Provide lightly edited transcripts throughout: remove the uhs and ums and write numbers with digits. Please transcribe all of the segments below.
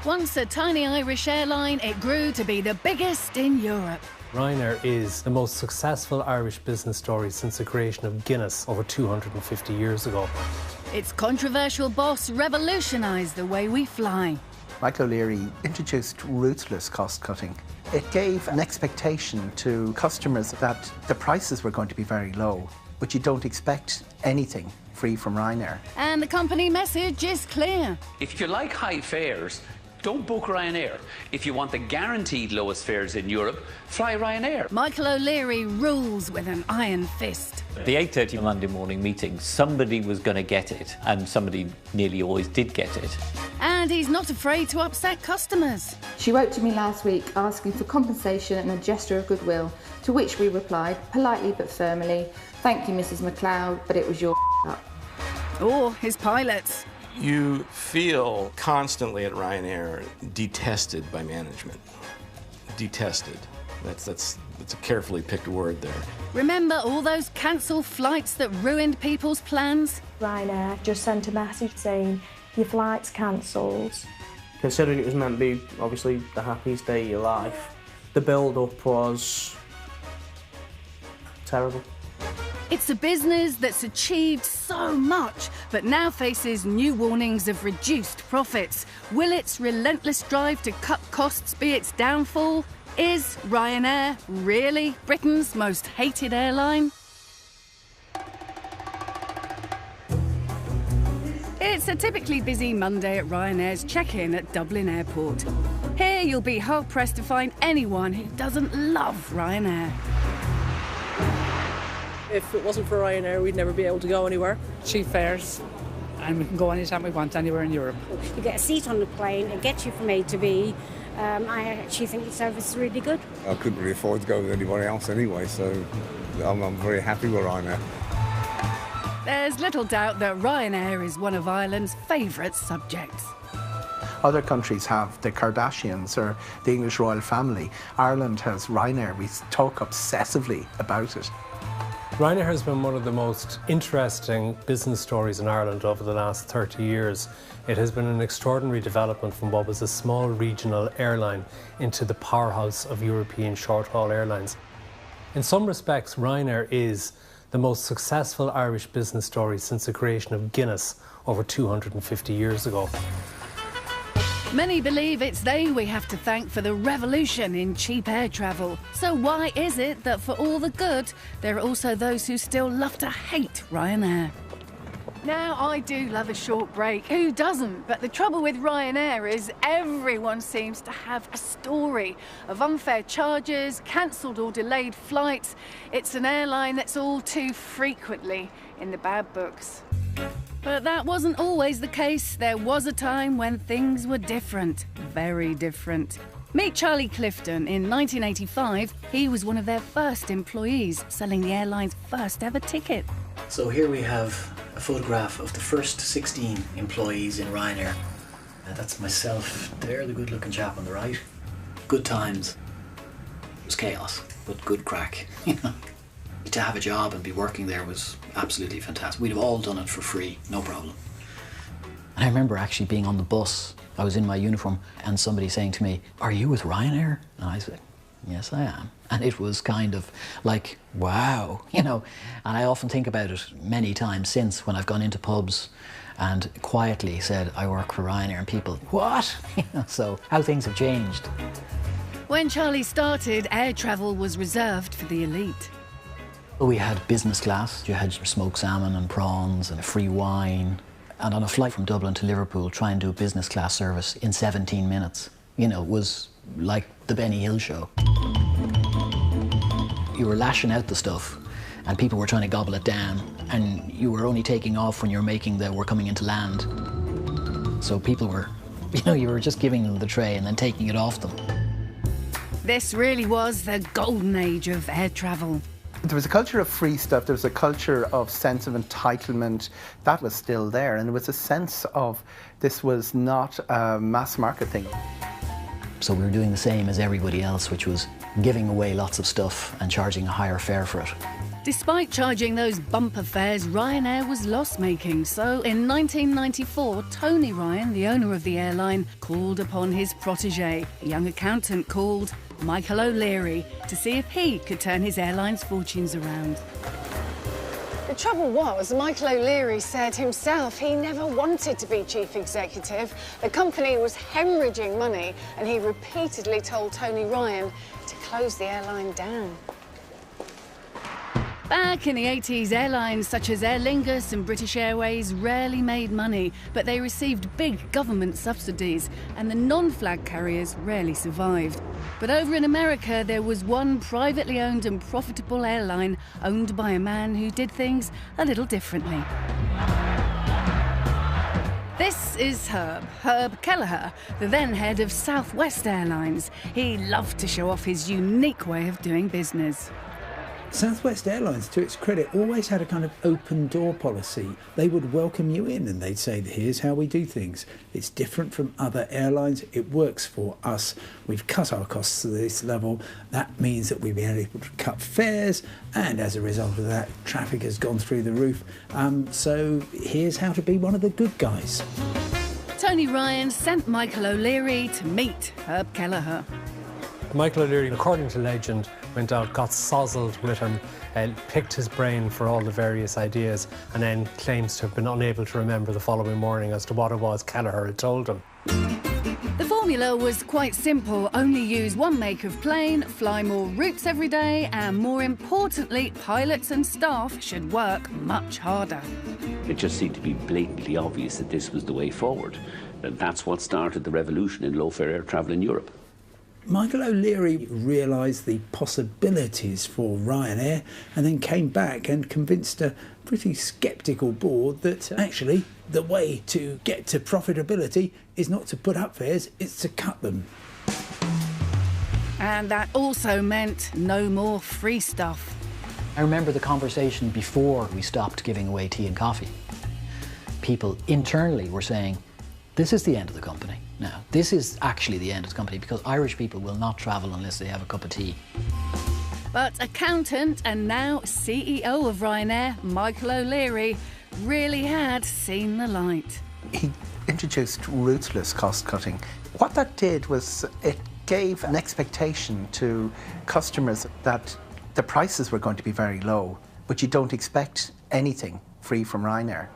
Once a tiny Irish airline, it grew to be the biggest in Europe. Ryanair is the most successful Irish business story since the creation of Guinness over 250 years ago. Its controversial boss revolutionised the way we fly. Michael O'Leary introduced ruthless cost-cutting. It gave an expectation to customers that the prices were going to be very low, but you don't expect anything free from Ryanair. And the company message is clear. If you like high fares, don't book Ryanair. If you want the guaranteed lowest fares in Europe, fly Ryanair. Michael O'Leary rules with an iron fist. The 8:30 Monday morning meeting, somebody was going to get it, and somebody nearly always did get it. And he's not afraid to upset customers. She wrote to me last week asking for compensation and a gesture of goodwill, to which we replied, politely but firmly, "Thank you, Mrs. McLeod, but it was your up." Or his pilots. You feel constantly at Ryanair detested by management. Detested. That's a carefully picked word there. Remember all those cancelled flights that ruined people's plans? Ryanair just sent a message saying, your flight's cancelled. Considering it was meant to be, obviously, the happiest day of your life, the build-up was terrible. It's a business that's achieved so much, but now faces new warnings of reduced profits. Will its relentless drive to cut costs be its downfall? Is Ryanair really Britain's most hated airline? It's a typically busy Monday at Ryanair's check-in at Dublin Airport. Here you'll be hard-pressed to find anyone who doesn't love Ryanair. If it wasn't for Ryanair, we'd never be able to go anywhere. Cheap fares, and we can go anytime we want anywhere in Europe. You get a seat on the plane, it gets you from A to B. I actually think the service is really good. I couldn't really afford to go with anybody else anyway, so I'm very happy with Ryanair. There's little doubt that Ryanair is one of Ireland's favourite subjects. Other countries have the Kardashians or the English royal family. Ireland has Ryanair. We talk obsessively about it. Ryanair has been one of the most interesting business stories in Ireland over the last 30 years. It has been an extraordinary development from what was a small regional airline into the powerhouse of European short-haul airlines. In some respects, Ryanair is the most successful Irish business story since the creation of Guinness over 250 years ago. Many believe it's they we have to thank for the revolution in cheap air travel. So why is it that for all the good, there are also those who still love to hate Ryanair? Now, I do love a short break. Who doesn't? But the trouble with Ryanair is everyone seems to have a story of unfair charges, cancelled or delayed flights. It's an airline that's all too frequently in the bad books. But that wasn't always the case. There was a time when things were different, very different. Meet Charlie Clifton. In 1985, he was one of their first employees, selling the airline's first ever ticket. So here we have a photograph of the first 16 employees in Ryanair. That's myself there, the good-looking chap on the right. Good times. It was chaos, but good crack, you know. To have a job and be working there was absolutely fantastic. We'd have all done it for free, no problem. And I remember actually being on the bus. I was in my uniform and somebody saying to me, "Are you with Ryanair?" And I said, "Yes, I am." And it was kind of like, wow, you know. And I often think about it many times since when I've gone into pubs and quietly said, "I work for Ryanair," and people, "What?" You know, so how things have changed. When Charlie started, air travel was reserved for the elite. We had business class. You had smoked salmon and prawns and free wine. And on a flight from Dublin to Liverpool, try and do a business class service in 17 minutes. You know, it was like the Benny Hill show. You were lashing out the stuff and people were trying to gobble it down, and you were only taking off when you were coming into land. So people were, you know, you were just giving them the tray and then taking it off them. This really was the golden age of air travel. There was a culture of free stuff, there was a culture of sense of entitlement, that was still there, and there was a sense of this was not a mass market thing. So we were doing the same as everybody else, which was giving away lots of stuff and charging a higher fare for it. Despite charging those bumper fares, Ryanair was loss-making. So in 1994, Tony Ryan, the owner of the airline, called upon his protégé, a young accountant called Michael O'Leary, to see if he could turn his airline's fortunes around. The trouble was, Michael O'Leary said himself he never wanted to be chief executive. The company was hemorrhaging money, and he repeatedly told Tony Ryan to close the airline down. Back in the 80s, airlines such as Aer Lingus and British Airways rarely made money, but they received big government subsidies, and the non-flag carriers rarely survived. But over in America, there was one privately owned and profitable airline owned by a man who did things a little differently. This is Herb Kelleher, the then head of Southwest Airlines. He loved to show off his unique way of doing business. Southwest Airlines, to its credit, always had a kind of open door policy. They would welcome you in and they'd say, here's how we do things. It's different from other airlines. It works for us. We've cut our costs to this level. That means that we've been able to cut fares, and as a result of that, traffic has gone through the roof. So here's how to be one of the good guys. Tony Ryan sent Michael O'Leary to meet Herb Kelleher. Michael O'Leary, according to legend, went out, got sozzled with him, picked his brain for all the various ideas, and then claims to have been unable to remember the following morning as to what it was Kelleher had told him. The formula was quite simple. Only use one make of plane, fly more routes every day, and more importantly, pilots and staff should work much harder. It just seemed to be blatantly obvious that this was the way forward. And that's what started the revolution in low-fare air travel in Europe. Michael O'Leary realised the possibilities for Ryanair and then came back and convinced a pretty sceptical board that actually the way to get to profitability is not to put up fares, it's to cut them. And that also meant no more free stuff. I remember the conversation before we stopped giving away tea and coffee. People internally were saying, this is the end of the company. Now, this is actually the end of the company because Irish people will not travel unless they have a cup of tea. But accountant and now CEO of Ryanair, Michael O'Leary, really had seen the light. He introduced ruthless cost cutting. What that did was it gave an expectation to customers that the prices were going to be very low, but you don't expect anything free from Ryanair.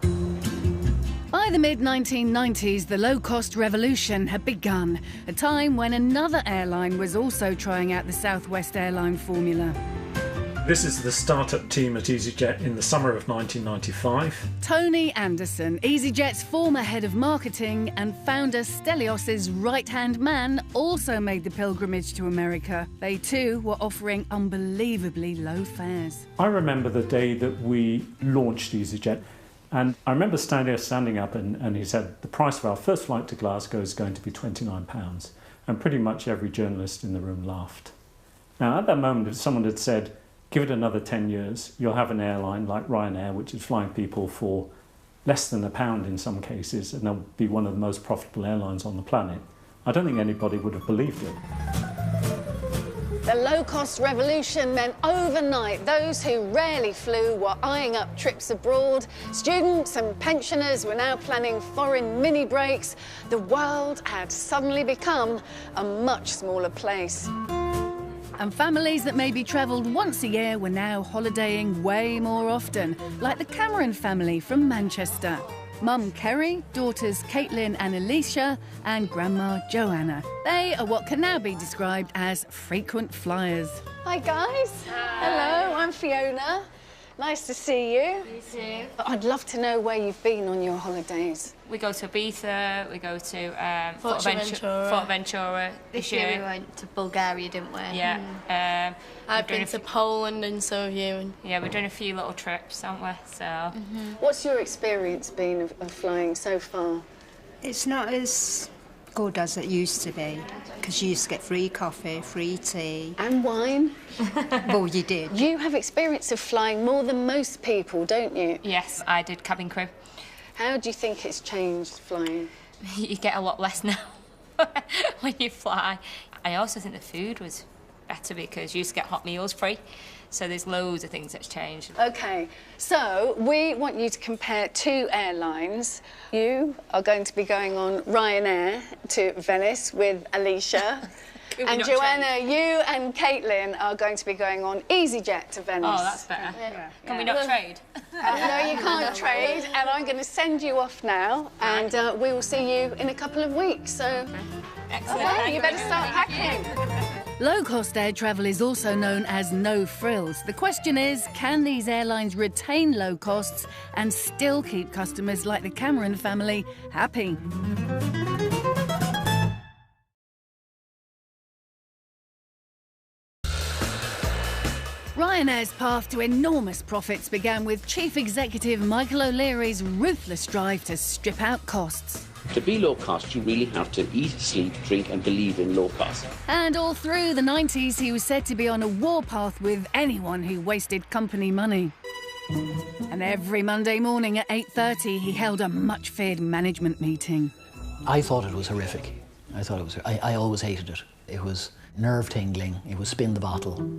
By the mid-1990s, the low-cost revolution had begun, a time when another airline was also trying out the Southwest airline formula. This is the startup team at EasyJet in the summer of 1995. Tony Anderson, EasyJet's former head of marketing and founder Stelios's right-hand man, also made the pilgrimage to America. They too were offering unbelievably low fares. I remember the day that we launched EasyJet. And I remember standing up and he said, the price of our first flight to Glasgow is going to be £29. And pretty much every journalist in the room laughed. Now, at that moment, if someone had said, give it another 10 years, you'll have an airline like Ryanair, which is flying people for less than £1 in some cases, and they'll be one of the most profitable airlines on the planet, I don't think anybody would have believed it. The low-cost revolution meant overnight those who rarely flew were eyeing up trips abroad. Students and pensioners were now planning foreign mini breaks. The world had suddenly become a much smaller place. And families that maybe travelled once a year were now holidaying way more often, like the Cameron family from Manchester. Mum Kerry, daughters Caitlin and Alicia, and Grandma Joanna. They are what can now be described as frequent flyers. Hi guys. Hi. Hello, I'm Fiona. Nice to see you. You too. I'd love to know where you've been on your holidays. We go to Ibiza, we go to Fuerteventura. This year we went to Bulgaria, didn't we? Yeah. I've been to Poland and so have you. Yeah, we're doing a few little trips, haven't we? So. What's your experience been of flying so far? It's not as good as it used to be, because you used to get free coffee, free tea. And wine. Well, you did. You have experience of flying more than most people, don't you? Yes, I did cabin crew. How do you think it's changed flying? You get a lot less now when you fly. I also think the food was better because you used to get hot meals free. So there's loads of things that's changed. OK, so we want you to compare two airlines. You are going to be going on Ryanair to Venice with Alicia. And Joanna, you and Caitlin are going to be going on EasyJet to Venice. Oh, that's better. Can we not trade? No, you can't trade, and I'm going to send you off now, and we will see you in a couple of weeks. So, excellent. You better start packing. Low-cost air travel is also known as no frills. The question is, can these airlines retain low costs and still keep customers like the Cameron family happy? Ryanair's path to enormous profits began with Chief Executive Michael O'Leary's ruthless drive to strip out costs. To be low cost, you really have to eat, sleep, drink and believe in low cost. And all through the 90s, he was said to be on a warpath with anyone who wasted company money. And every Monday morning at 8:30, he held a much-feared management meeting. I thought it was horrific. I always hated it. It was nerve-tingling. It was spin the bottle.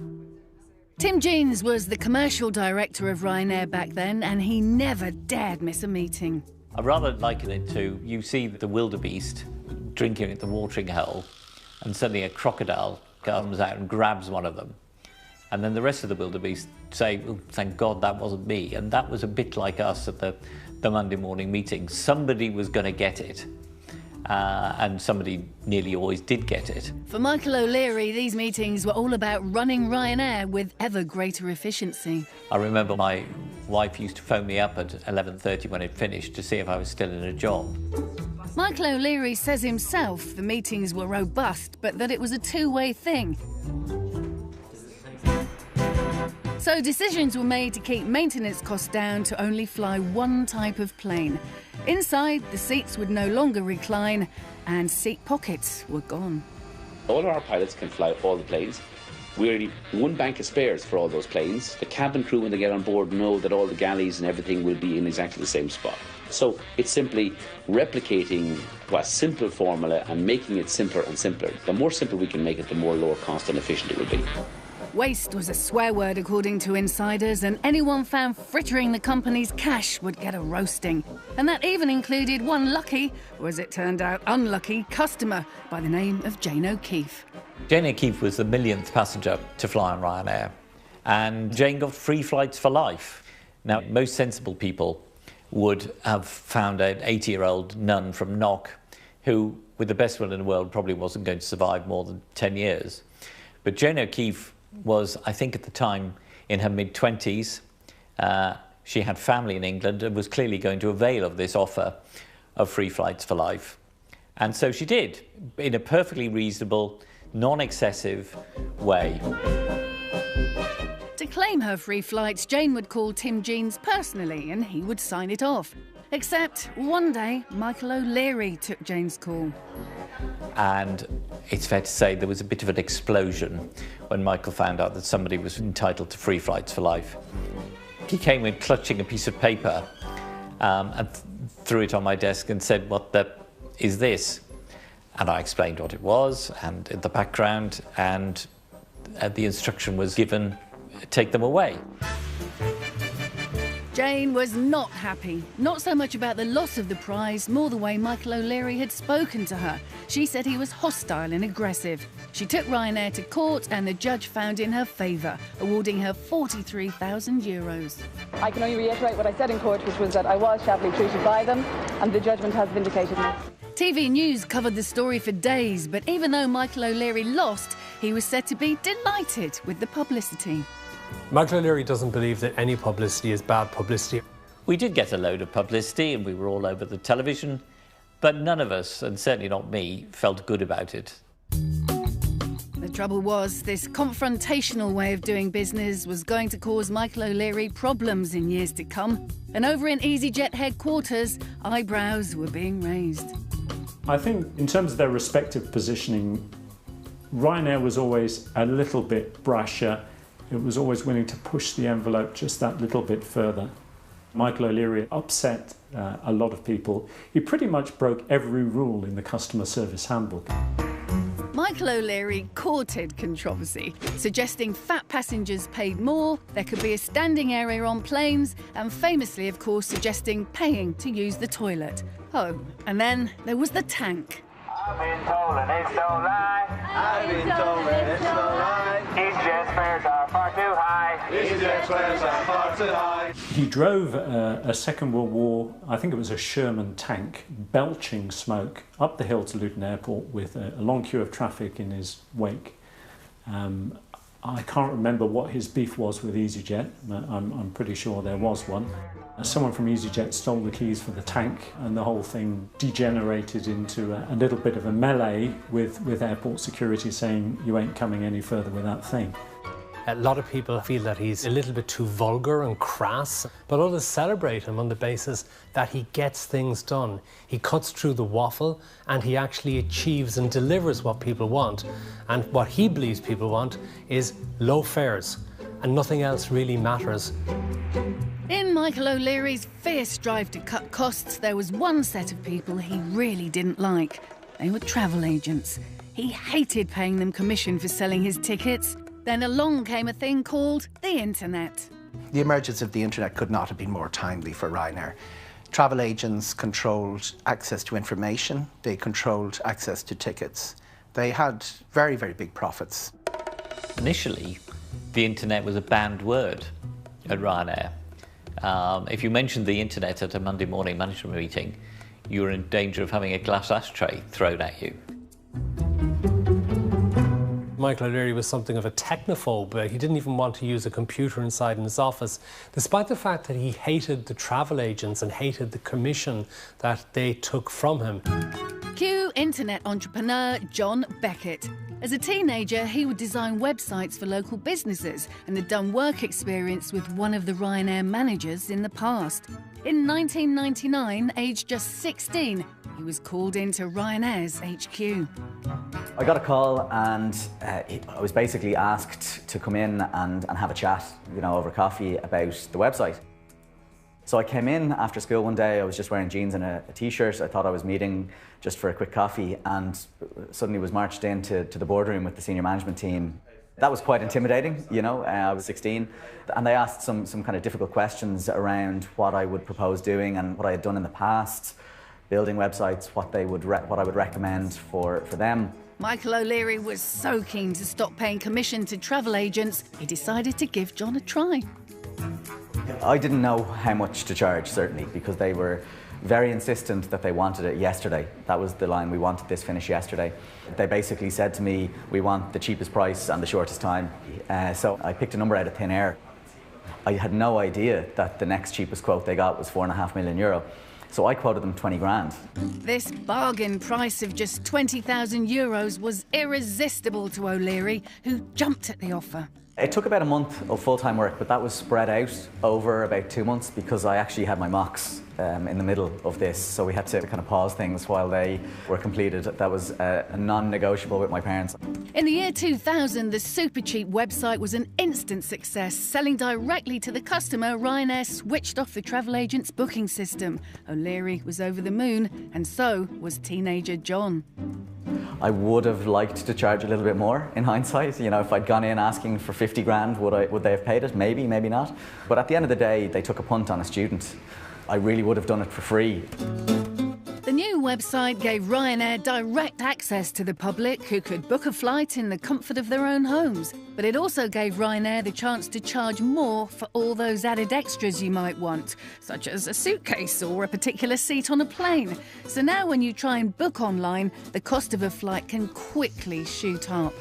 Tim Jeans was the commercial director of Ryanair back then, and he never dared miss a meeting. I rather liken it to, you see the wildebeest drinking at the watering hole, and suddenly a crocodile comes out and grabs one of them. And then the rest of the wildebeest say, oh, thank God that wasn't me. And that was a bit like us at the Monday morning meeting. Somebody was going to get it. And somebody nearly always did get it. For Michael O'Leary, these meetings were all about running Ryanair with ever greater efficiency. I remember my wife used to phone me up at 11:30 when it finished to see if I was still in a job. Michael O'Leary says himself the meetings were robust, but that it was a two-way thing. So decisions were made to keep maintenance costs down to only fly one type of plane. Inside, the seats would no longer recline and seat pockets were gone. All our pilots can fly all the planes. We only one bank of spares for all those planes. The cabin crew, when they get on board, know that all the galleys and everything will be in exactly the same spot. So it's simply replicating a simple formula and making it simpler and simpler. The more simple we can make it, the more lower cost and efficient it will be. Waste was a swear word, according to insiders, and anyone found frittering the company's cash would get a roasting. And that even included one lucky, or as it turned out, unlucky, customer by the name of Jane O'Keefe. Jane O'Keefe was the millionth passenger to fly on Ryanair, and Jane got free flights for life. Now, most sensible people would have found an 80-year-old nun from Knock who, with the best will in the world, probably wasn't going to survive more than 10 years. But Jane O'Keefe was, I think at the time, in her mid-20s. She had family in England and was clearly going to avail of this offer of free flights for life. And so she did, in a perfectly reasonable, non-excessive way. To claim her free flights, Jane would call Tim Jeans personally and he would sign it off. Except one day, Michael O'Leary took Jane's call. And it's fair to say there was a bit of an explosion when Michael found out that somebody was entitled to free flights for life. He came in clutching a piece of paper and threw it on my desk and said, "What the is this?" And I explained what it was and in the background, and the instruction was given, take them away. Jane was not happy. Not so much about the loss of the prize, more the way Michael O'Leary had spoken to her. She said he was hostile and aggressive. She took Ryanair to court and the judge found in her favour, awarding her €43,000. I can only reiterate what I said in court, which was that I was shabbily treated by them, and the judgment has vindicated me. TV News covered the story for days, but even though Michael O'Leary lost, he was said to be delighted with the publicity. Michael O'Leary doesn't believe that any publicity is bad publicity. We did get a load of publicity and we were all over the television, but none of us, and certainly not me, felt good about it. The trouble was, this confrontational way of doing business was going to cause Michael O'Leary problems in years to come. And over in EasyJet headquarters, eyebrows were being raised. I think in terms of their respective positioning, Ryanair was always a little bit brasher. It was always willing to push the envelope just that little bit further. Michael O'Leary upset a lot of people. He pretty much broke every rule in the customer service handbook. Michael O'Leary courted controversy, suggesting fat passengers paid more, there could be a standing area on planes, and famously, of course, suggesting paying to use the toilet. Oh, and then there was the tank. I've been told and it's no lie. I've been told and it's no lie. EasyJet's fares are far too high. EasyJet's fares are far too high. He drove a Second World War, I think it was a Sherman tank, belching smoke up the hill to Luton Airport with a long queue of traffic in his wake. I can't remember what his beef was with EasyJet. I'm pretty sure there was one. Someone from EasyJet stole the keys for the tank, and the whole thing degenerated into a little bit of a melee with airport security saying, "You ain't coming any further with that thing." A lot of people feel that he's a little bit too vulgar and crass, but others celebrate him on the basis that he gets things done. He cuts through the waffle and he actually achieves and delivers what people want. And what he believes people want is low fares, and nothing else really matters. In Michael O'Leary's fierce drive to cut costs, there was one set of people he really didn't like. They were travel agents. He hated paying them commission for selling his tickets. Then along came a thing called the internet. The emergence of the internet could not have been more timely for Ryanair. Travel agents controlled access to information, they controlled access to tickets. They had very, very big profits. Initially, the internet was a banned word at Ryanair. If you mentioned the internet at a Monday morning management meeting, you were in danger of having a glass ashtray thrown at you. Michael O'Leary was something of a technophobe. He didn't even want to use a computer inside in his office, despite the fact that he hated the travel agents and hated the commission that they took from him. Cue internet entrepreneur John Beckett. As a teenager, he would design websites for local businesses and had done work experience with one of the Ryanair managers in the past. In 1999, aged just 16, he was called into Ryanair's HQ. I got a call and I was basically asked to come in and have a chat, over coffee about the website. So I came in after school one day, I was just wearing jeans and a t-shirt. I thought I was meeting just for a quick coffee and suddenly was marched into the boardroom with the senior management team. That was quite intimidating, I was 16. And they asked some kind of difficult questions around what I would propose doing and what I had done in the past, building websites, what I would recommend for them. Michael O'Leary was so keen to stop paying commission to travel agents, he decided to give John a try. I didn't know how much to charge, certainly, because they were very insistent that they wanted it yesterday. That was the line, we wanted this finished yesterday. They basically said to me, we want the cheapest price and the shortest time. So I picked a number out of thin air. I had no idea that the next cheapest quote they got was €4.5 million. So I quoted them 20 grand. This bargain price of just €20,000 was irresistible to O'Leary, who jumped at the offer. It took about a month of full-time work, but that was spread out over about 2 months because I actually had my mocks in the middle of this, so we had to kind of pause things while they were completed. That was a non-negotiable with my parents. In the year 2000, the super cheap website was an instant success. Selling directly to the customer, Ryanair switched off the travel agent's booking system. O'Leary was over the moon, and so was teenager John. I would have liked to charge a little bit more in hindsight. If I'd gone in asking for 50 grand, would they have paid it? Maybe, maybe not. But at the end of the day, they took a punt on a student. I really would have done it for free. The new website gave Ryanair direct access to the public who could book a flight in the comfort of their own homes. But it also gave Ryanair the chance to charge more for all those added extras you might want, such as a suitcase or a particular seat on a plane. So now when you try and book online, the cost of a flight can quickly shoot up.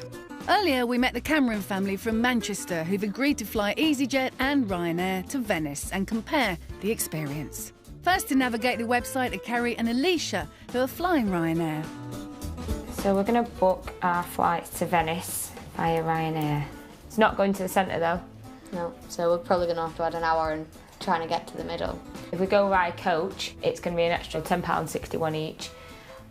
Earlier, we met the Cameron family from Manchester who've agreed to fly EasyJet and Ryanair to Venice and compare the experience. First to navigate the website are Carrie and Alicia, who are flying Ryanair. So we're going to book our flights to Venice via Ryanair. It's not going to the centre though. No, so we're probably going to have to add an hour and trying to get to the middle. If we go by coach, it's going to be an extra £10.61 each.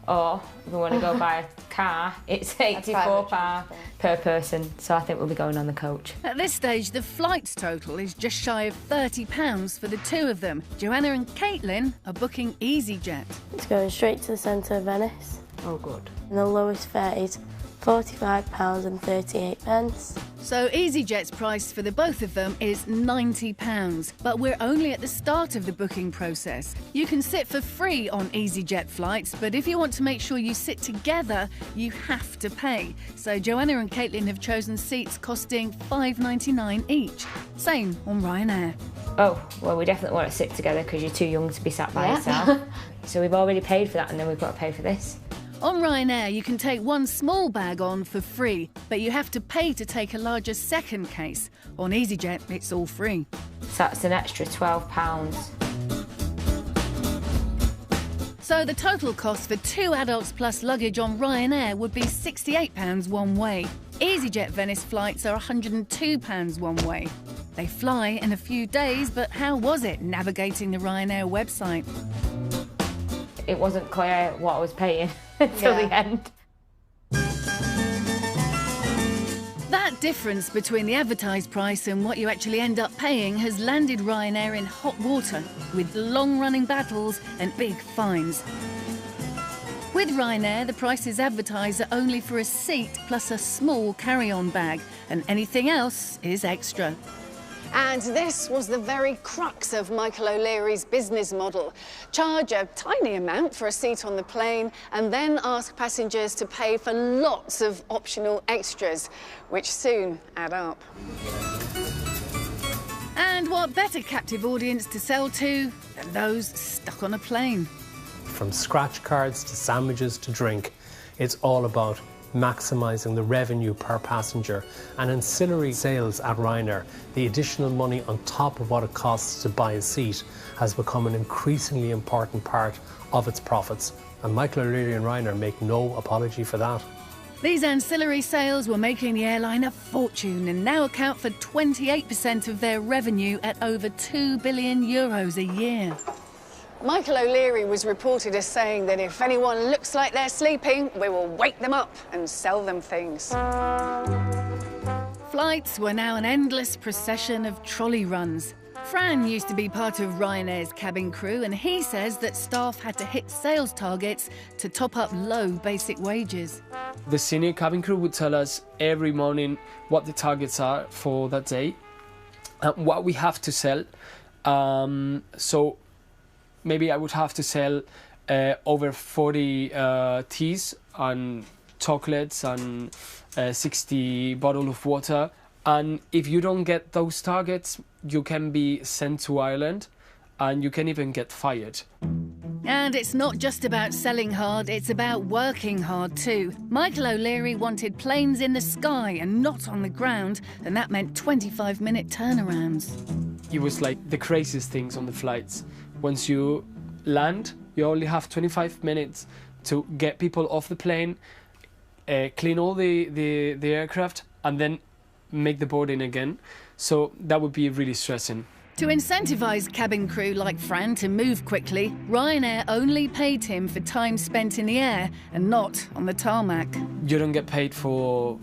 Or if we want to go by a car, it's £84 per person. So I think we'll be going on the coach. At this stage, the flight's total is just shy of £30 for the two of them. Joanna and Caitlin are booking EasyJet. It's going straight to the centre of Venice. Oh, good. And the lowest fare is £45.38. So EasyJet's price for the both of them is £90, but we're only at the start of the booking process. You can sit for free on EasyJet flights, but if you want to make sure you sit together, you have to pay. So Joanna and Caitlin have chosen seats costing $5.99 each. Same on Ryanair. Oh, well, we definitely want to sit together because you're too young to be sat by yourself. So we've already paid for that and then we've got to pay for this. On Ryanair, you can take one small bag on for free, but you have to pay to take a larger second case. On EasyJet, it's all free. So that's an extra £12. So the total cost for 2 adults plus luggage on Ryanair would be £68 one way. EasyJet Venice flights are £102 one way. They fly in a few days, but how was it navigating the Ryanair website? It wasn't clear what I was paying until the end. That difference between the advertised price and what you actually end up paying has landed Ryanair in hot water, with long-running battles and big fines. With Ryanair, the prices advertised are only for a seat plus a small carry-on bag, and anything else is extra. And this was the very crux of Michael O'Leary's business model. Charge a tiny amount for a seat on the plane and then ask passengers to pay for lots of optional extras, which soon add up. And what better captive audience to sell to than those stuck on a plane? From scratch cards to sandwiches to drink, it's all about maximising the revenue per passenger, and ancillary sales at Ryanair, the additional money on top of what it costs to buy a seat, has become an increasingly important part of its profits, and Michael O'Leary and Ryanair make no apology for that. These ancillary sales were making the airline a fortune and now account for 28% of their revenue at over €2 billion a year. Michael O'Leary was reported as saying that if anyone looks like they're sleeping, we will wake them up and sell them things. Flights were now an endless procession of trolley runs. Fran used to be part of Ryanair's cabin crew, and he says that staff had to hit sales targets to top up low basic wages. The senior cabin crew would tell us every morning what the targets are for that day, what we have to sell. So maybe I would have to sell over 40 teas and chocolates and 60 bottles of water. And if you don't get those targets, you can be sent to Ireland and you can even get fired. And it's not just about selling hard, it's about working hard too. Michael O'Leary wanted planes in the sky and not on the ground, and that meant 25-minute turnarounds. It was like the craziest things on the flights. Once you land, you only have 25 minutes to get people off the plane, clean all the aircraft, and then make the boarding again. So that would be really stressing. To incentivise cabin crew like Fran to move quickly, Ryanair only paid him for time spent in the air and not on the tarmac. You don't get paid for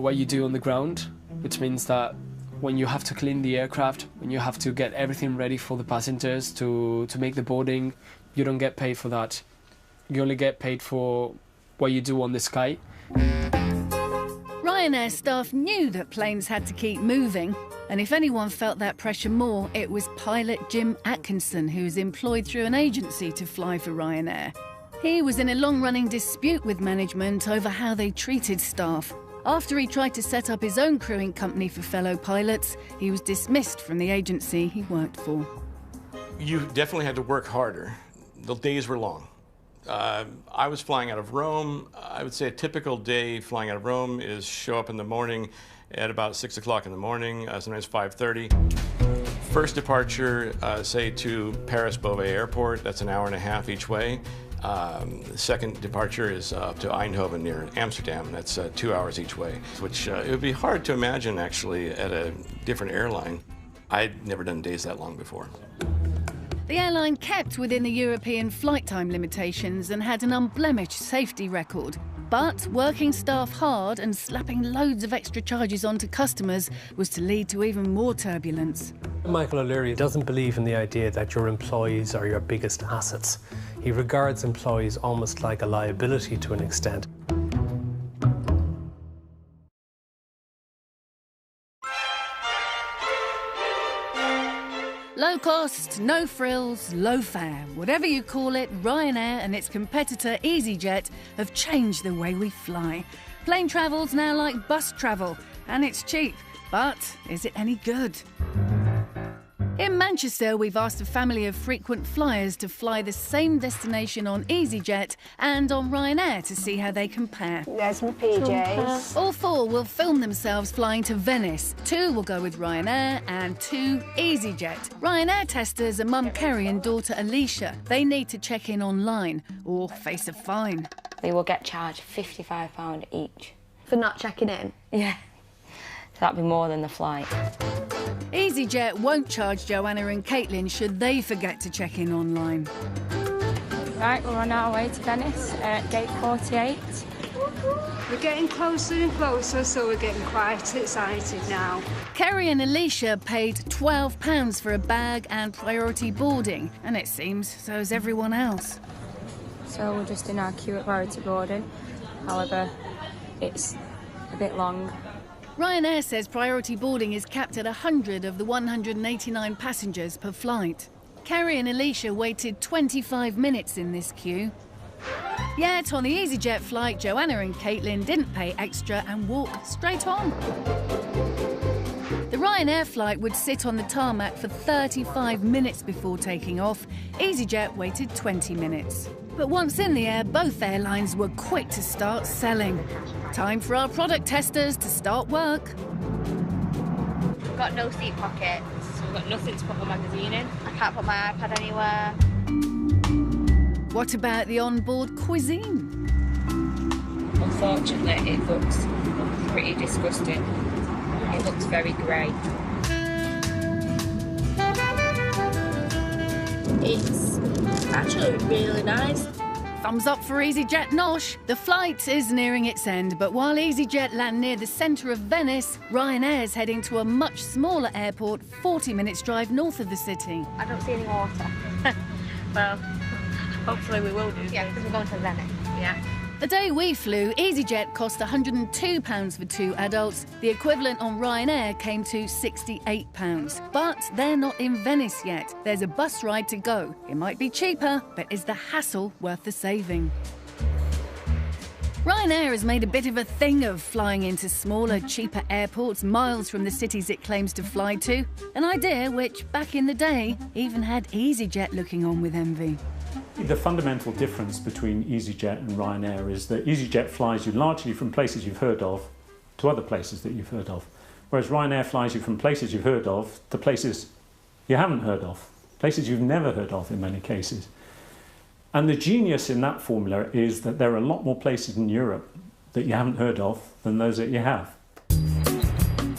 what you do on the ground, which means that when you have to clean the aircraft, when you have to get everything ready for the passengers to make the boarding, you don't get paid for that. You only get paid for what you do on the sky. Ryanair staff knew that planes had to keep moving, and if anyone felt that pressure more, it was pilot Jim Atkinson, who was employed through an agency to fly for Ryanair. He was in a long-running dispute with management over how they treated staff. After he tried to set up his own crewing company for fellow pilots, he was dismissed from the agency he worked for. You definitely had to work harder. The days were long. I was flying out of Rome. I would say a typical day flying out of Rome is show up in the morning at about 6 o'clock in the morning, sometimes 5:30. First departure, say to Paris-Beauvais Airport, that's an hour and a half each way. The second departure is up to Eindhoven near Amsterdam. That's 2 hours each way, which it would be hard to imagine actually at a different airline. I'd never done days that long before. The airline kept within the European flight time limitations and had an unblemished safety record. But working staff hard and slapping loads of extra charges onto customers was to lead to even more turbulence. Michael O'Leary doesn't believe in the idea that your employees are your biggest assets. He regards employees almost like a liability to an extent. Low cost, no frills, low fare. Whatever you call it, Ryanair and its competitor EasyJet have changed the way we fly. Plane travel's now like bus travel, and it's cheap. But is it any good? In Manchester, we've asked a family of frequent flyers to fly the same destination on EasyJet and on Ryanair to see how they compare. There's my PJs. All four will film themselves flying to Venice. 2 will go with Ryanair and 2 EasyJet. Ryanair testers are mum Kerry and daughter Alicia. They need to check in online or face a fine. They will get charged £55 each. For not checking in? Yeah. So that'd be more than the flight. EasyJet won't charge Joanna and Caitlin should they forget to check in online. Right, we're on our way to Venice at gate 48. We're getting closer and closer, so we're getting quite excited now. Kerry and Alicia paid £12 for a bag and priority boarding, and it seems so has everyone else. So we're just in our queue at priority boarding. However, it's a bit long. Ryanair says priority boarding is capped at 100 of the 189 passengers per flight. Kerry and Alicia waited 25 minutes in this queue. Yet on the EasyJet flight, Joanna and Caitlin didn't pay extra and walked straight on. The Ryanair flight would sit on the tarmac for 35 minutes before taking off. EasyJet waited 20 minutes. But once in the air, both airlines were quick to start selling. Time for our product testers to start work. We've got no seat pockets. We've got nothing to put the magazine in. I can't put my iPad anywhere. What about the onboard cuisine? Unfortunately, it looks pretty disgusting. It looks very grey. It's actually really nice. Thumbs up for EasyJet Nosh. The flight is nearing its end, but while EasyJet land near the centre of Venice, Ryanair's heading to a much smaller airport 40 minutes drive north of the city. I don't see any water. Well, hopefully we will do. Yeah, because we're going to Venice. Yeah. The day we flew, EasyJet cost £102 for 2 adults. The equivalent on Ryanair came to £68. But they're not in Venice yet. There's a bus ride to go. It might be cheaper, but is the hassle worth the saving? Ryanair has made a bit of a thing of flying into smaller, cheaper airports miles from the cities it claims to fly to. An idea which, back in the day, even had EasyJet looking on with envy. The fundamental difference between EasyJet and Ryanair is that EasyJet flies you largely from places you've heard of to other places that you've heard of, whereas Ryanair flies you from places you've heard of to places you haven't heard of, places you've never heard of in many cases. And the genius in that formula is that there are a lot more places in Europe that you haven't heard of than those that you have.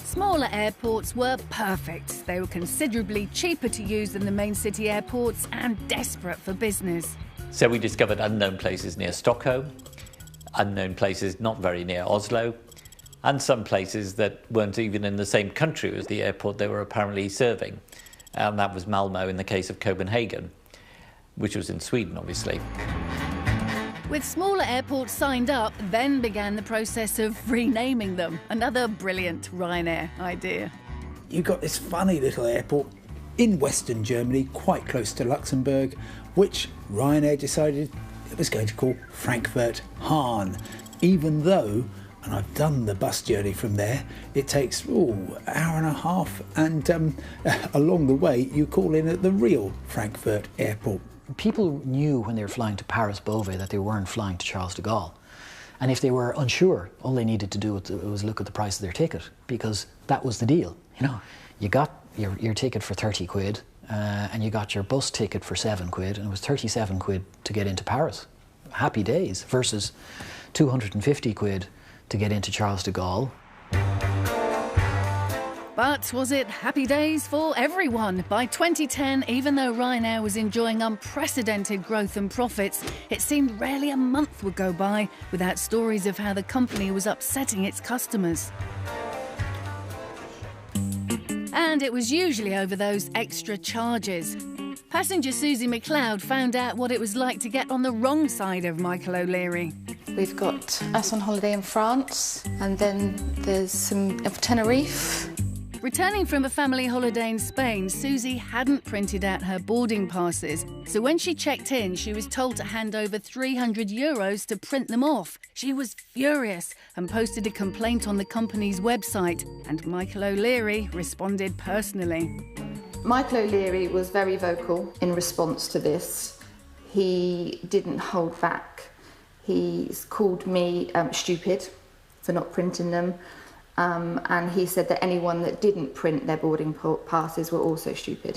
Smaller airports were perfect. They were considerably cheaper to use than the main city airports and desperate for business. So we discovered unknown places near Stockholm, unknown places not very near Oslo, and some places that weren't even in the same country as the airport they were apparently serving. And that was Malmö in the case of Copenhagen, which was in Sweden, obviously. With smaller airports signed up, then began the process of renaming them. Another brilliant Ryanair idea. You've got this funny little airport in Western Germany, quite close to Luxembourg, which Ryanair decided it was going to call Frankfurt Hahn, even though, and I've done the bus journey from there, it takes an hour and a half, and along the way you call in at the real Frankfurt airport. People knew when they were flying to Paris Beauvais that they weren't flying to Charles de Gaulle. And if they were unsure, all they needed to do was look at the price of their ticket, because that was the deal. You know, you got your ticket for 30 quid, and you got your bus ticket for 7 quid, and it was 37 quid to get into Paris. Happy days, versus 250 quid to get into Charles de Gaulle. But was it happy days for everyone? By 2010, even though Ryanair was enjoying unprecedented growth and profits, it seemed rarely a month would go by without stories of how the company was upsetting its customers. And it was usually over those extra charges. Passenger Susie McLeod found out what it was like to get on the wrong side of Michael O'Leary. We've got us on holiday in France, and then there's some of Tenerife. Returning from a family holiday in Spain, Susie hadn't printed out her boarding passes. So when she checked in, she was told to hand over €300 to print them off. She was furious and posted a complaint on the company's website. And Michael O'Leary responded personally. Michael O'Leary was very vocal in response to this. He didn't hold back. He called me stupid for not printing them. And he said that anyone that didn't print their boarding passes were also stupid.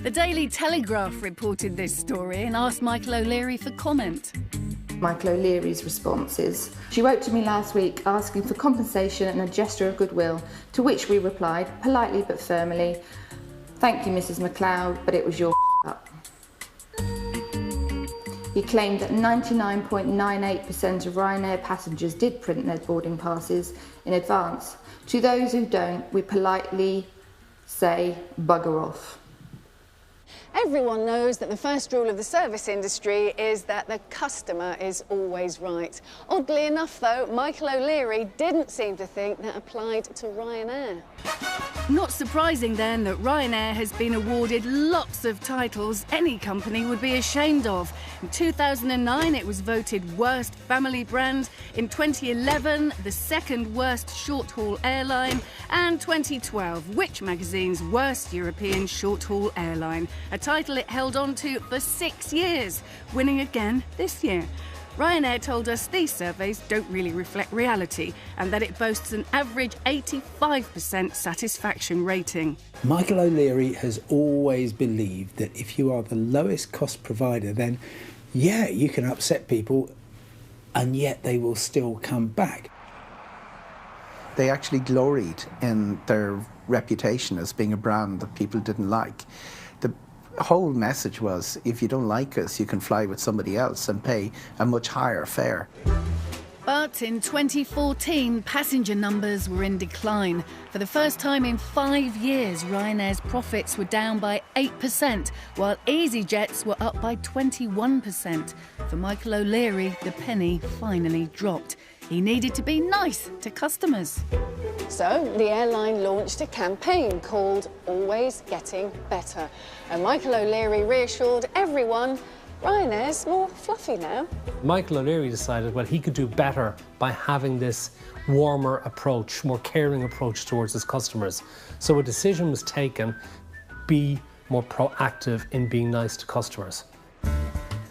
The Daily Telegraph reported this story and asked Michael O'Leary for comment. Michael O'Leary's response is, "She wrote to me last week asking for compensation and a gesture of goodwill, to which we replied, politely but firmly, 'Thank you, Mrs. McLeod, but it was your up.'" He claimed that 99.98% of Ryanair passengers did print their boarding passes in advance. To those who don't, we politely say, bugger off. Everyone knows that the first rule of the service industry is that the customer is always right. Oddly enough, though, Michael O'Leary didn't seem to think that applied to Ryanair. Not surprising then that Ryanair has been awarded lots of titles any company would be ashamed of. In 2009 it was voted worst family brand, in 2011 the second worst short-haul airline, and 2012 Which magazine's worst European short-haul airline, a title it held on to for 6 years, winning again this year. Ryanair told us these surveys don't really reflect reality and that it boasts an average 85% satisfaction rating. Michael O'Leary has always believed that if you are the lowest cost provider, then yeah, you can upset people and yet they will still come back. They actually gloried in their reputation as being a brand that people didn't like. The whole message was, if you don't like us, you can fly with somebody else and pay a much higher fare. But in 2014, passenger numbers were in decline. For the first time in 5 years, Ryanair's profits were down by 8%, while EasyJet's were up by 21%. For Michael O'Leary, the penny finally dropped. He needed to be nice to customers. So the airline launched a campaign called Always Getting Better. And Michael O'Leary reassured everyone Ryanair's more fluffy now. Michael O'Leary decided, well, he could do better by having this warmer approach, more caring approach towards his customers. So a decision was taken, be more proactive in being nice to customers.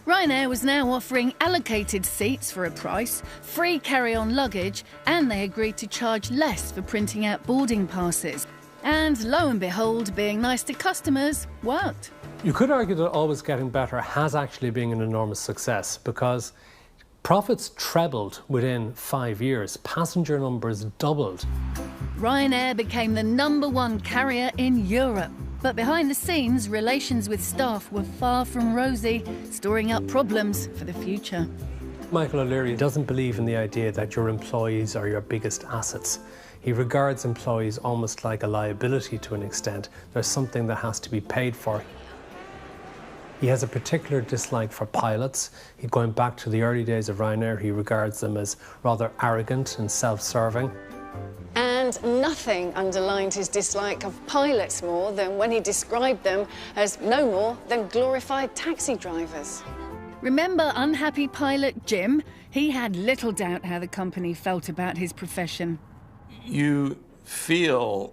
Ryanair was now offering allocated seats for a price, free carry-on luggage, and they agreed to charge less for printing out boarding passes. And lo and behold, being nice to customers worked. You could argue that Always Getting Better has actually been an enormous success because profits trebled within 5 years, passenger numbers doubled. Ryanair became the #1 carrier in Europe. But behind the scenes, relations with staff were far from rosy, storing up problems for the future. Michael O'Leary doesn't believe in the idea that your employees are your biggest assets. He regards employees almost like a liability to an extent. There's something that has to be paid for. He has a particular dislike for pilots. Going back to the early days of Ryanair, he regards them as rather arrogant and self-serving. And nothing underlined his dislike of pilots more than when he described them as no more than glorified taxi drivers. Remember unhappy pilot Jim? He had little doubt how the company felt about his profession. You feel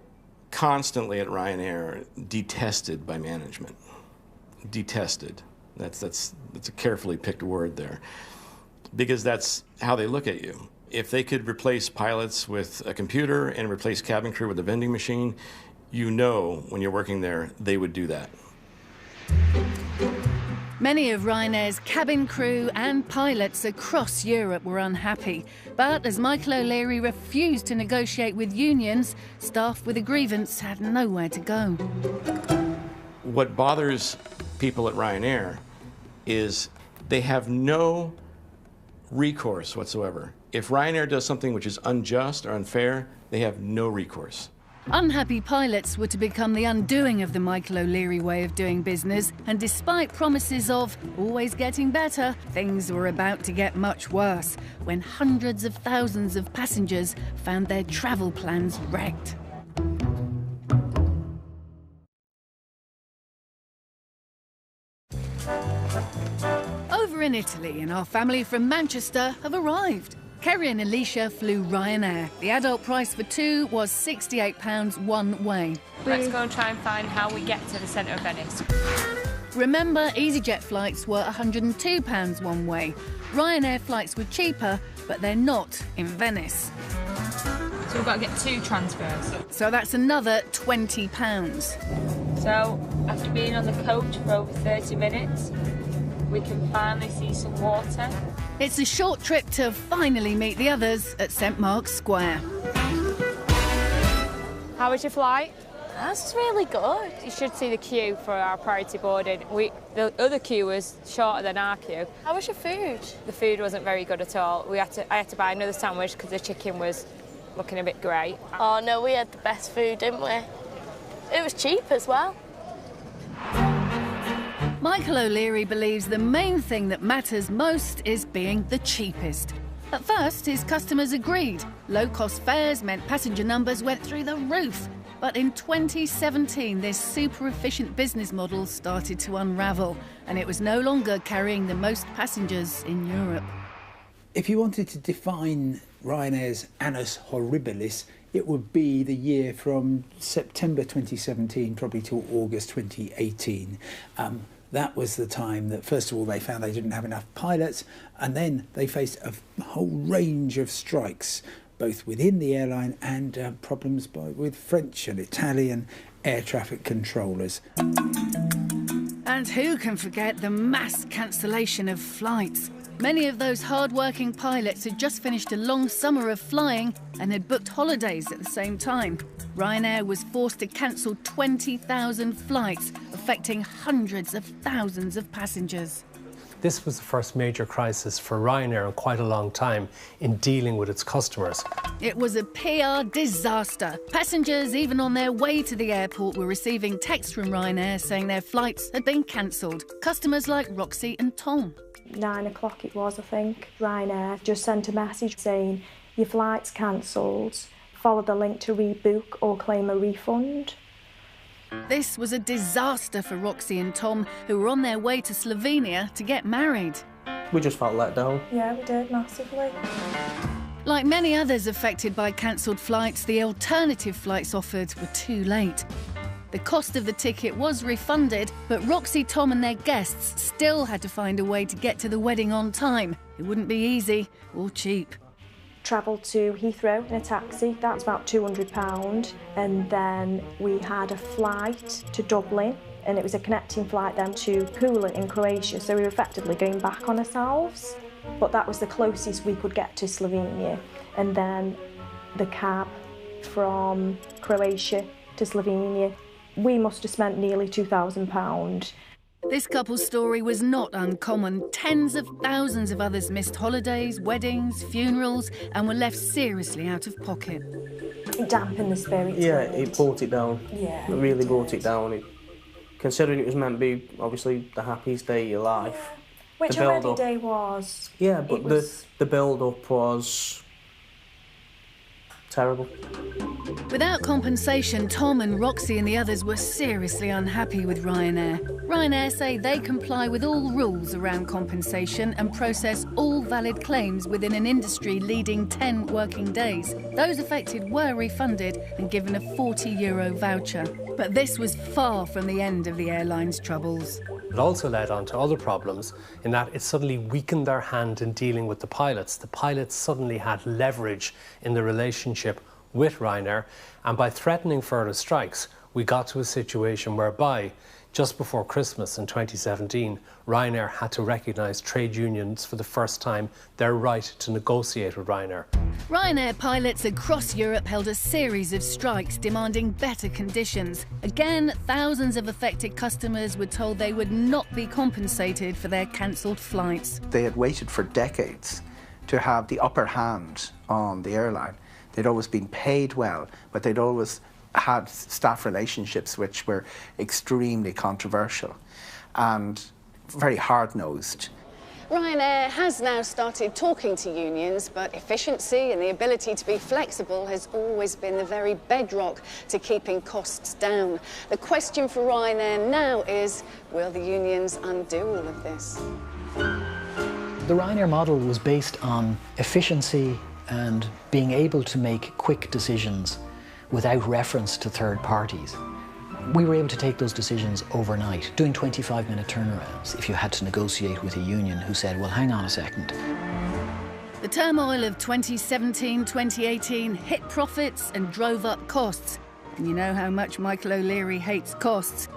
constantly at Ryanair detested by management. Detested. That's a carefully picked word there. Because that's how they look at you. If they could replace pilots with a computer and replace cabin crew with a vending machine, you know when you're working there, they would do that. Many of Ryanair's cabin crew and pilots across Europe were unhappy. But as Michael O'Leary refused to negotiate with unions, staff with a grievance had nowhere to go. What bothers people at Ryanair is they have no recourse whatsoever. If Ryanair does something which is unjust or unfair, they have no recourse. Unhappy pilots were to become the undoing of the Michael O'Leary way of doing business, and despite promises of always getting better, things were about to get much worse when hundreds of thousands of passengers found their travel plans wrecked. Italy and our family from Manchester have arrived. Kerry and Alicia flew Ryanair. The adult price for two was £68 one way. Let's go and try and find how we get to the centre of Venice. Remember, EasyJet flights were £102 one way. Ryanair flights were cheaper, but they're not in Venice. So we've got to get two transfers. So that's another £20. So after being on the coach for over 30 minutes, we can finally see some water. It's a short trip to finally meet the others at St Mark's Square. How was your flight? That's really good. You should see the queue for our priority boarding. The other queue was shorter than our queue. How was your food? The food wasn't very good at all. I had to buy another sandwich because the chicken was looking a bit grey. Oh no, we had the best food, didn't we? It was cheap as well. Michael O'Leary believes the main thing that matters most is being the cheapest. At first, his customers agreed. Low-cost fares meant passenger numbers went through the roof. But in 2017, this super-efficient business model started to unravel, and it was no longer carrying the most passengers in Europe. If you wanted to define Ryanair's annus horribilis, it would be the year from September 2017 probably till August 2018. That was the time that, first of all, they found they didn't have enough pilots, and then they faced a whole range of strikes, both within the airline and problems with French and Italian air traffic controllers. And who can forget the mass cancellation of flights? Many of those hard-working pilots had just finished a long summer of flying and had booked holidays at the same time. Ryanair was forced to cancel 20,000 flights, affecting hundreds of thousands of passengers. This was the first major crisis for Ryanair in quite a long time in dealing with its customers. It was a PR disaster. Passengers, even on their way to the airport, were receiving texts from Ryanair saying their flights had been cancelled. Customers like Roxy and Tom. 9 o'clock it was, I think. Ryanair just sent a message saying, your flight's cancelled. Follow the link to rebook or claim a refund. This was a disaster for Roxy and Tom, who were on their way to Slovenia to get married. We just felt let down. Yeah, we did, massively. Like many others affected by cancelled flights, the alternative flights offered were too late. The cost of the ticket was refunded, but Roxy, Tom and their guests still had to find a way to get to the wedding on time. It wouldn't be easy or cheap. Travelled to Heathrow in a taxi, that's about £200. And then we had a flight to Dublin, and it was a connecting flight then to Pula in Croatia, so we were effectively going back on ourselves. But that was the closest we could get to Slovenia. And then the cab from Croatia to Slovenia, we must have spent nearly £2,000. This couple's story was not uncommon. Tens of thousands of others missed holidays, weddings, funerals, and were left seriously out of pocket. It dampened the spirits. Yeah, it brought it down. Yeah. It really brought it down. Considering it was meant to be, obviously, the happiest day of your life. Which a wedding day was. Yeah, but the build-up was terrible. Without compensation, Tom and Roxy and the others were seriously unhappy with Ryanair. Ryanair say they comply with all rules around compensation and process all valid claims within an industry-leading 10 working days. Those affected were refunded and given a €40 voucher. But this was far from the end of the airline's troubles. It also led on to other problems in that it suddenly weakened their hand in dealing with the pilots. The pilots suddenly had leverage in the relationship with Ryanair, and by threatening further strikes, we got to a situation whereby, just before Christmas in 2017, Ryanair had to recognise trade unions for the first time their right to negotiate with Ryanair. Ryanair pilots across Europe held a series of strikes demanding better conditions. Again, thousands of affected customers were told they would not be compensated for their cancelled flights. They had waited for decades to have the upper hand on the airline. They'd always been paid well, but they'd always had staff relationships which were extremely controversial and very hard-nosed. Ryanair has now started talking to unions, but efficiency and the ability to be flexible has always been the very bedrock to keeping costs down. The question for Ryanair now is, will the unions undo all of this? The Ryanair model was based on efficiency and being able to make quick decisions without reference to third parties. We were able to take those decisions overnight, doing 25-minute turnarounds if you had to negotiate with a union who said, well, hang on a second. The turmoil of 2017-2018 hit profits and drove up costs. And you know how much Michael O'Leary hates costs.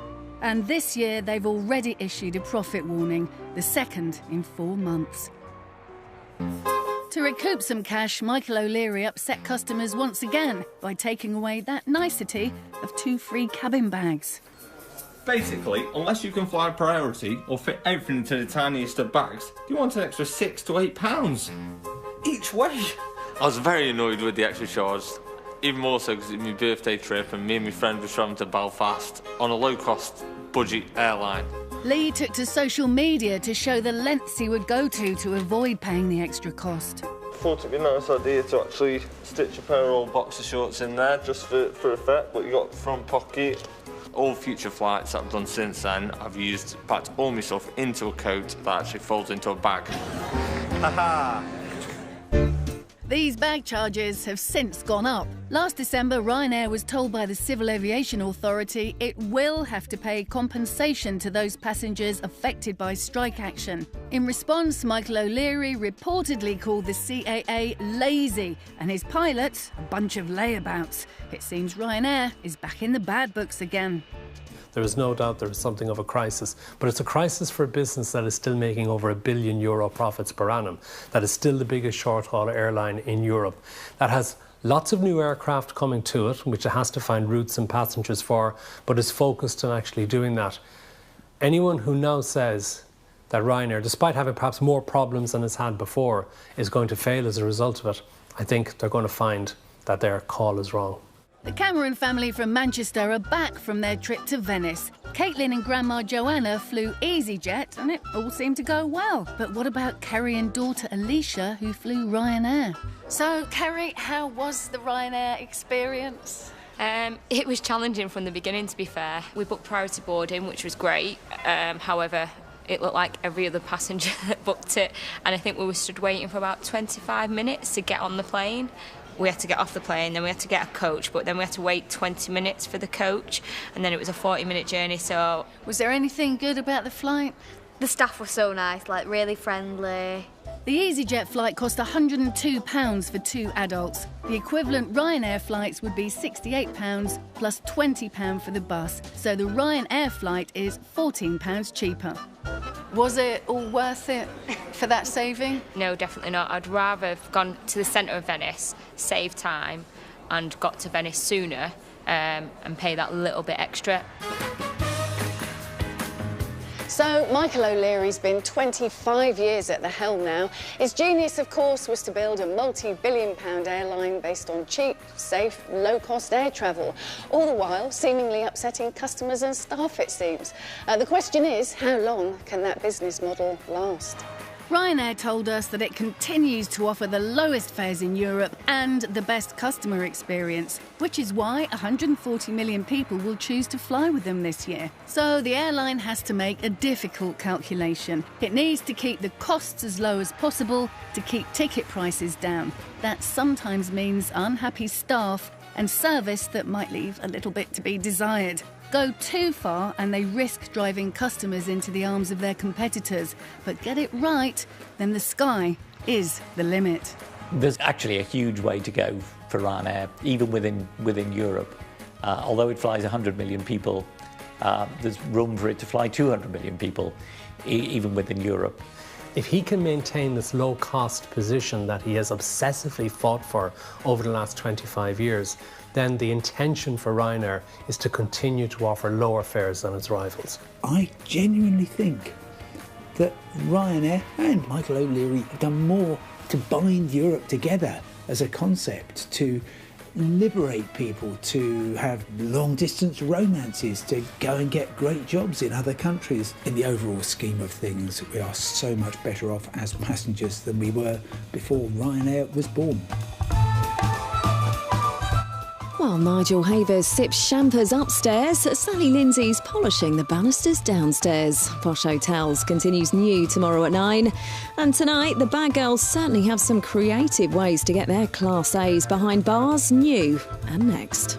And this year they've already issued a profit warning, the second in 4 months. To recoup some cash, Michael O'Leary upset customers once again by taking away that nicety of 2 free cabin bags. Basically, unless you can fly priority or fit everything into the tiniest of bags, you want an extra £6 to £8 each way. I was very annoyed with the extra charge, even more so because it's my birthday trip and me and my friend were travelling to Belfast on a low-cost budget airline. Lee took to social media to show the lengths he would go to avoid paying the extra cost. I thought it'd be a nice idea to actually stitch a pair of old boxer shorts in there just for effect, but you got the front pocket. All future flights that I've done since then, I've packed all my stuff into a coat that actually folds into a bag. Haha! These bag charges have since gone up. Last December, Ryanair was told by the Civil Aviation Authority it will have to pay compensation to those passengers affected by strike action. In response, Michael O'Leary reportedly called the CAA lazy and his pilots a bunch of layabouts. It seems Ryanair is back in the bad books again. There is no doubt there is something of a crisis, but it's a crisis for a business that is still making over €1 billion profits per annum, that is still the biggest short-haul airline in Europe, that has lots of new aircraft coming to it, which it has to find routes and passengers for, but is focused on actually doing that. Anyone who now says that Ryanair, despite having perhaps more problems than it's had before, is going to fail as a result of it, I think they're going to find that their call is wrong. The Cameron family from Manchester are back from their trip to Venice. Caitlin and Grandma Joanna flew EasyJet and it all seemed to go well. But what about Kerry and daughter Alicia, who flew Ryanair? So, Kerry, how was the Ryanair experience? It was challenging from the beginning, to be fair. We booked priority boarding, which was great. However, it looked like every other passenger that booked it. And I think we were stood waiting for about 25 minutes to get on the plane. We had to get off the plane, then we had to get a coach, but then we had to wait 20 minutes for the coach, and then it was a 40-minute journey, so... Was there anything good about the flight? The staff were so nice, like really friendly. The EasyJet flight cost £102 for 2 adults. The equivalent Ryanair flights would be £68 plus £20 for the bus, so the Ryanair flight is £14 cheaper. Was it all worth it for that saving? No, definitely not. I'd rather have gone to the centre of Venice, saved time, and got to Venice sooner and pay that little bit extra. So, Michael O'Leary's been 25 years at the helm now. His genius, of course, was to build a multi-billion-pound airline based on cheap, safe, low-cost air travel, all the while seemingly upsetting customers and staff, it seems. The question is, how long can that business model last? Ryanair told us that it continues to offer the lowest fares in Europe and the best customer experience, which is why 140 million people will choose to fly with them this year. So the airline has to make a difficult calculation. It needs to keep the costs as low as possible to keep ticket prices down. That sometimes means unhappy staff and service that might leave a little bit to be desired. Go too far and they risk driving customers into the arms of their competitors. But get it right, then the sky is the limit. There's actually a huge way to go for Ryanair, even within Europe. Although it flies 100 million people, there's room for it to fly 200 million people, even within Europe. If he can maintain this low-cost position that he has obsessively fought for over the last 25 years, then the intention for Ryanair is to continue to offer lower fares than its rivals. I genuinely think that Ryanair and Michael O'Leary have done more to bind Europe together as a concept, to liberate people, to have long-distance romances, to go and get great jobs in other countries. In the overall scheme of things, we are so much better off as passengers than we were before Ryanair was born. While Nigel Havers sips champers upstairs, Sally Lindsay's polishing the banisters downstairs. Posh Hotels continues new tomorrow at 9. And tonight, the bad girls certainly have some creative ways to get their Class A's behind bars, new and next.